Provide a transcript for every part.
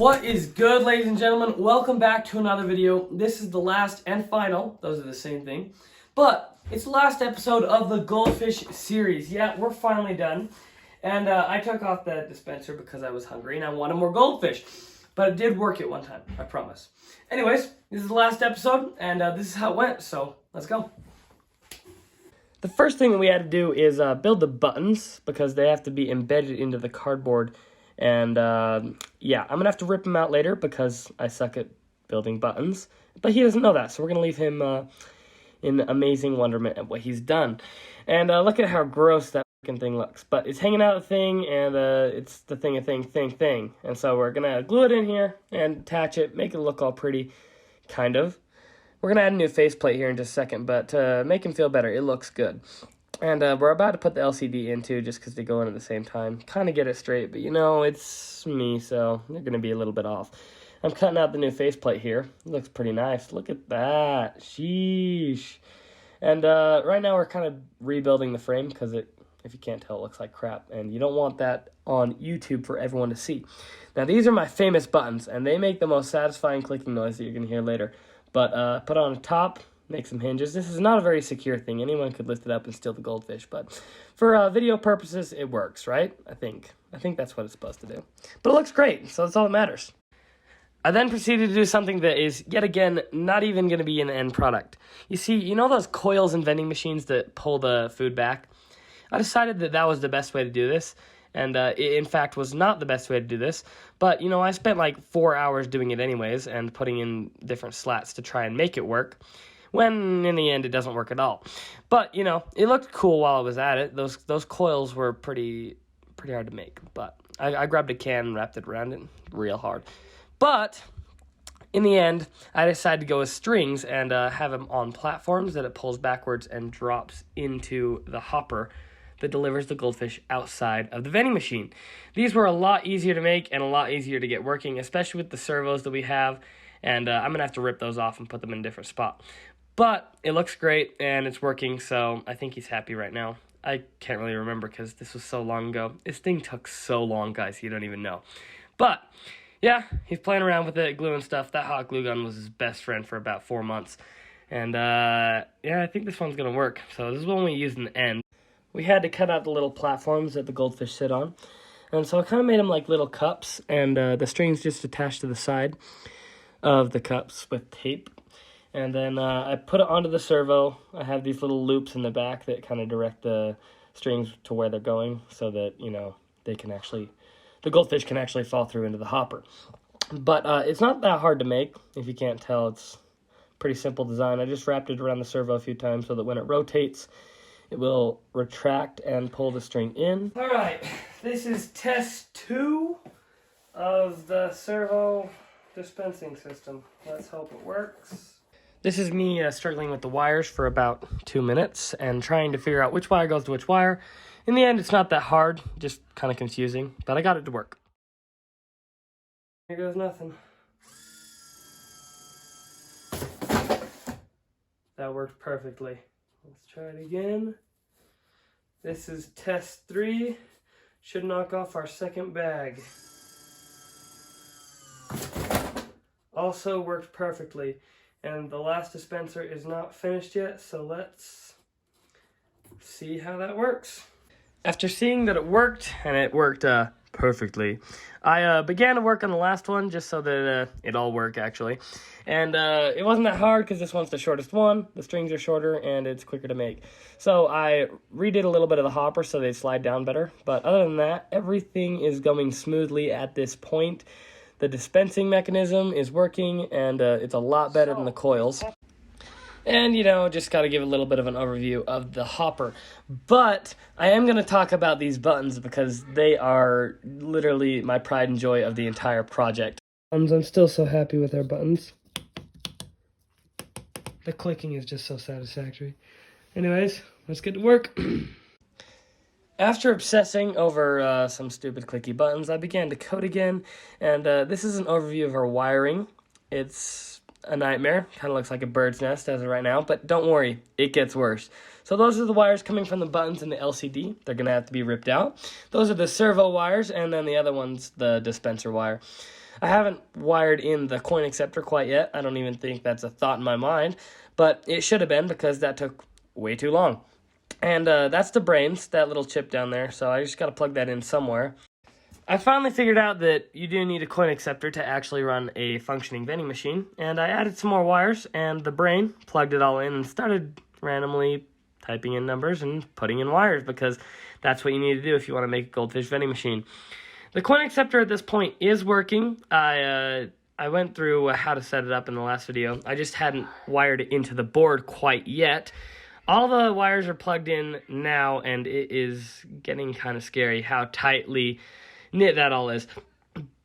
What is good, ladies and gentlemen? Welcome back to another video. This is the last and final, those are the same thing, but it's the last episode of the Goldfish series. Yeah, we're finally done. And I took off the dispenser because I was hungry and I wanted more goldfish. But it did work at one time, I promise. Anyways, this is the last episode, and this is how it went, so let's go. The first thing that we had to do is build the buttons, because they have to be embedded into the cardboard. And yeah, I'm going to have to rip him out later because I suck at building buttons. But he doesn't know that, so we're going to leave him in amazing wonderment at what he's done. And look at how gross that thing looks. But it's hanging out of the thing, and it's the thing. And so we're going to glue it in here and attach it, make it look all pretty, kind of. We're going to add a new faceplate here in just a second, but to make him feel better, it looks good. And we're about to put the LCD in too, just because they go in at the same time. Kind of get it straight, but you know, it's me, so they're going to be a little bit off. I'm cutting out the new faceplate here. It looks pretty nice. Look at that. Sheesh. And right now we're kind of rebuilding the frame because it, if you can't tell, it looks like crap. And you don't want that on YouTube for everyone to see. Now these are my famous buttons, and they make the most satisfying clicking noise that you're going to hear later. But put on top, make some hinges. This is not a very secure thing. Anyone could lift it up and steal the goldfish, but for video purposes, it works, right? I think that's what it's supposed to do. But it looks great, so that's all that matters. I then proceeded to do something that is, yet again, not even going to be an end product. You see, you know those coils in vending machines that pull the food back? I decided that that was the best way to do this, and it, in fact, was not the best way to do this. But, you know, I spent like 4 hours doing it anyways and putting in different slats to try and make it work, when in the end it doesn't work at all. But, you know, it looked cool while I was at it. Those coils were pretty hard to make. But I grabbed a can and wrapped it around it real hard. But in the end, I decided to go with strings and have them on platforms that it pulls backwards and drops into the hopper that delivers the goldfish outside of the vending machine. These were a lot easier to make and a lot easier to get working, especially with the servos that we have. And I'm going to have to rip those off and put them in a different spot. But it looks great and it's working, so I think he's happy right now. I can't really remember because this was so long ago. This thing took so long, guys, you don't even know. But yeah, he's playing around with it, gluing stuff. That hot glue gun was his best friend for about 4 months. And yeah, I think this one's going to work. So this is one we used in the end. We had to cut out the little platforms that the goldfish sit on. And so I kind of made them like little cups, and the string's just attached to the side of the cups with tape. And then I put it onto the servo. I have these little loops in the back that kind of direct the strings to where they're going so that, you know, they can actually, the goldfish can actually fall through into the hopper. But it's not that hard to make. If you can't tell, it's pretty simple design. I just wrapped it around the servo a few times so that when it rotates, it will retract and pull the string in. All right, this is test 2 of the servo dispensing system. Let's hope it works. This is me struggling with the wires for about 2 minutes and trying to figure out which wire goes to which wire. In the end, it's not that hard, just kind of confusing, but I got it to work. Here goes nothing. That worked perfectly. Let's try it again. This is test 3. Should knock off our second bag. Also worked perfectly. And the last dispenser is not finished yet, so let's see how that works. After seeing that it worked, and it worked perfectly, I began to work on the last one just so that it all worked, actually. And it wasn't that hard because this one's the shortest one, the strings are shorter, and it's quicker to make. So I redid a little bit of the hopper so they slide down better. But other than that, everything is going smoothly at this point. The dispensing mechanism is working, and it's a lot better than the coils. And, you know, just got to give a little bit of an overview of the hopper. But I am going to talk about these buttons because they are literally my pride and joy of the entire project. I'm still so happy with our buttons. The clicking is just so satisfactory. Anyways, let's get to work. After obsessing over some stupid clicky buttons, I began to code again, and this is an overview of our wiring. It's a nightmare, kind of looks like a bird's nest as of right now, but don't worry, it gets worse. So those are the wires coming from the buttons in the LCD. They're going to have to be ripped out. Those are the servo wires, and then the other one's the dispenser wire. I haven't wired in the coin acceptor quite yet. I don't even think that's a thought in my mind, but it should have been because that took way too long. And that's the brains, that little chip down there, so I just got to plug that in somewhere. I finally figured out that you do need a coin acceptor to actually run a functioning vending machine, and I added some more wires, and the brain plugged it all in and started randomly typing in numbers and putting in wires, because that's what you need to do if you want to make a Goldfish vending machine. The coin acceptor at this point is working. I went through how to set it up in the last video. I just hadn't wired it into the board quite yet. All the wires are plugged in now, and it is getting kind of scary how tightly knit that all is.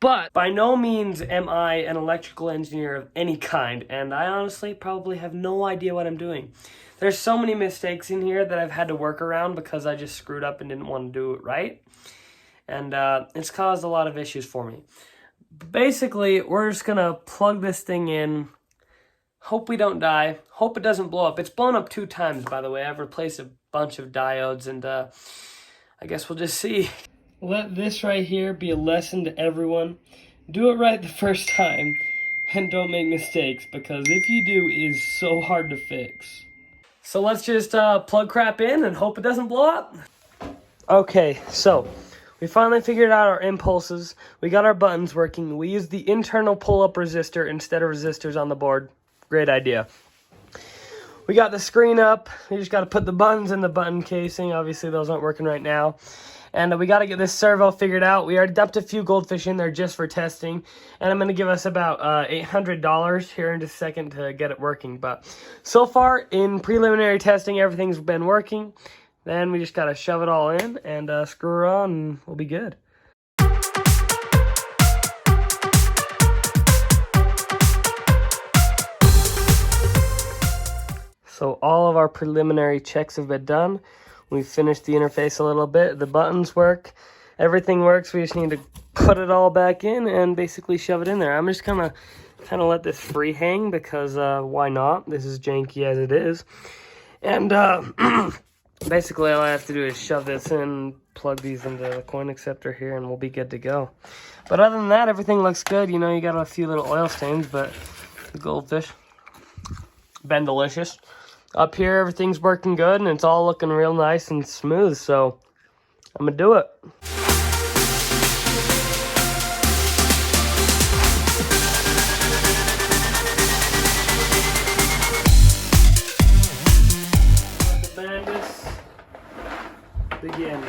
But by no means am I an electrical engineer of any kind, and I honestly probably have no idea what I'm doing. There's so many mistakes in here that I've had to work around because I just screwed up and didn't want to do it right. And it's caused a lot of issues for me. Basically, we're just going to plug this thing in, hope we don't die, hope it doesn't blow up. It's blown up 2 times, by the way. I've replaced a bunch of diodes, and I guess we'll just see. Let this right here be a lesson to everyone. Do it right the first time, and don't make mistakes, because if you do, it is so hard to fix. So let's just plug crap in and hope it doesn't blow up. Okay, so we finally figured out our impulses. We got our buttons working. We used the internal pull-up resistor instead of resistors on the board. Great idea. We got the screen up. We just got to put the buttons in the button casing. Obviously, those aren't working right now. And we got to get this servo figured out. We already dumped a few Goldfish in there just for testing. And I'm going to give us about $800 here in just a second to get it working. But so far, in preliminary testing, everything's been working. Then we just got to shove it all in and screw it on, and we'll be good. So all of our preliminary checks have been done. We finished the interface a little bit. The buttons work. Everything works. We just need to put it all back in and basically shove it in there. I'm just gonna kind of let this free hang because why not? This is janky as it is. And basically all I have to do is shove this in, plug these into the coin acceptor here, and we'll be good to go. But other than that, everything looks good. You know, you got a few little oil stains, but the Goldfish been delicious. Up here, everything's working good, and it's all looking real nice and smooth, so I'm gonna do it. Let the madness begin.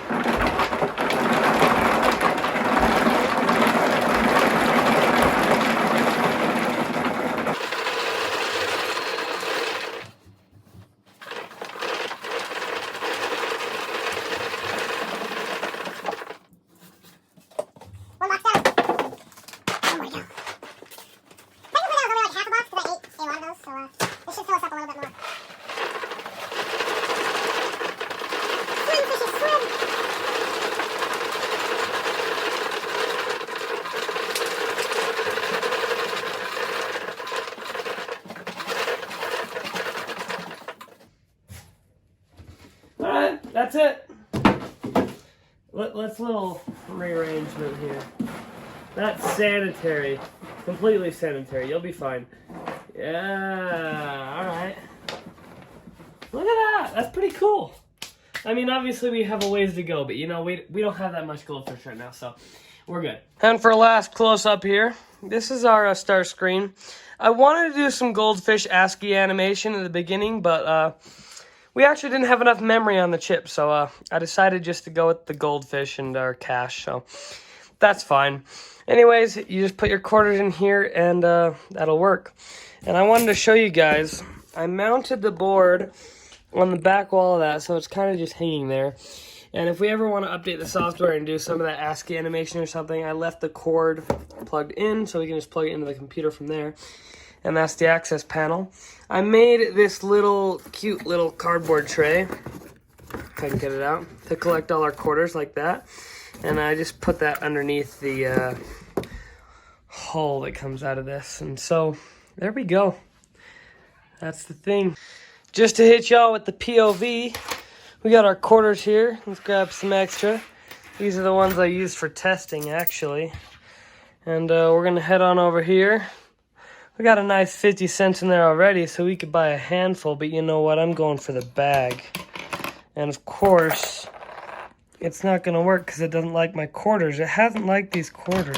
Alright, that's it. Let's little rearrangement here. That's sanitary. Completely sanitary. You'll be fine. Yeah, alright. Look at that. That's pretty cool. I mean, obviously we have a ways to go, but you know, we don't have that much Goldfish right now, so we're good. And for last close-up here, this is our start screen. I wanted to do some Goldfish ASCII animation in the beginning, but we actually didn't have enough memory on the chip, so I decided just to go with the Goldfish and our cache, so that's fine. Anyways, you just put your quarters in here, and that'll work. And I wanted to show you guys, I mounted the board on the back wall of that, so it's kind of just hanging there. And if we ever want to update the software and do some of that ASCII animation or something, I left the cord plugged in, so we can just plug it into the computer from there. And that's the access panel. I made this little cute little cardboard tray, if I can get it out, to collect all our quarters like that. And I just put that underneath the hole that comes out of this. And so there we go. That's the thing. Just to hit y'all with the POV, we got our quarters here. Let's grab some extra. These are the ones I used for testing, actually. And we're gonna head on over here. We got a nice 50 cents in there already, so we could buy a handful, but you know what? I'm going for the bag. And of course, it's not gonna work because it doesn't like my quarters. It hasn't liked these quarters.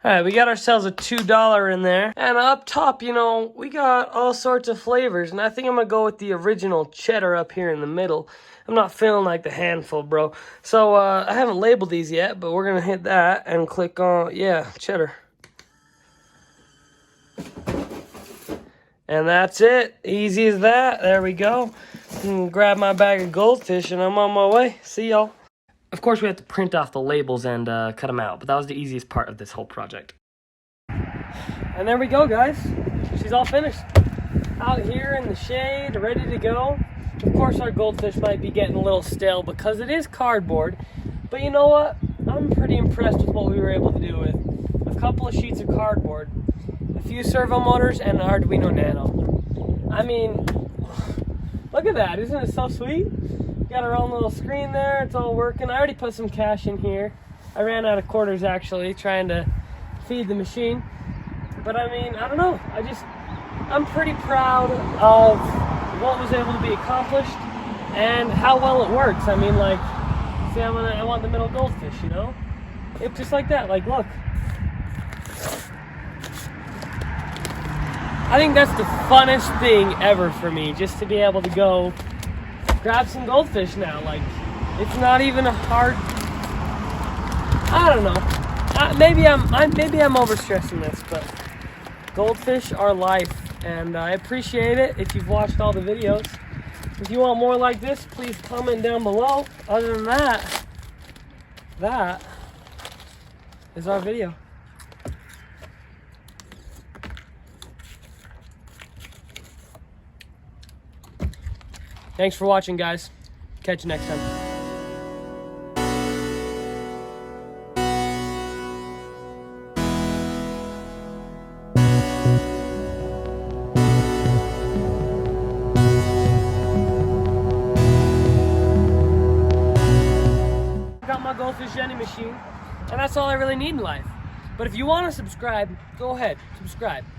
Alright, we got ourselves a $2 in there. And up top, you know, we got all sorts of flavors. And I think I'm going to go with the original cheddar up here in the middle. I'm not feeling like the handful, bro. So, I haven't labeled these yet, but we're going to hit that and click on, yeah, cheddar. And that's it. Easy as that. There we go. Grab my bag of goldfish and I'm on my way. See y'all. Of course, we have to print off the labels and cut them out, but that was the easiest part of this whole project. And there we go, guys. She's all finished. Out here in the shade, ready to go. Of course, our goldfish might be getting a little stale because it is cardboard, but you know what? I'm pretty impressed with what we were able to do with a couple of sheets of cardboard, a few servo motors, and an Arduino Nano. I mean, look at that. Isn't it so sweet? Got our own little screen there. It's all working. I already put some cash in here. I ran out of quarters, actually, trying to feed the machine. But, I mean, I don't know. I'm pretty proud of what was able to be accomplished and how well it works. I mean, like, see, I want the middle goldfish, you know? It's just like that. Like, look. I think that's the funnest thing ever for me, just to be able to go grab some goldfish now. Like, it's not even a hard, I don't know. Maybe I'm overstressing this, but goldfish are life, and I appreciate it if you've watched all the videos. If you want more like this, please comment down below. Other than that, that is our video. Thanks for watching, guys. Catch you next time. Got my Goldfish Vending machine, and that's all I really need in life. But if you want to subscribe, go ahead, subscribe.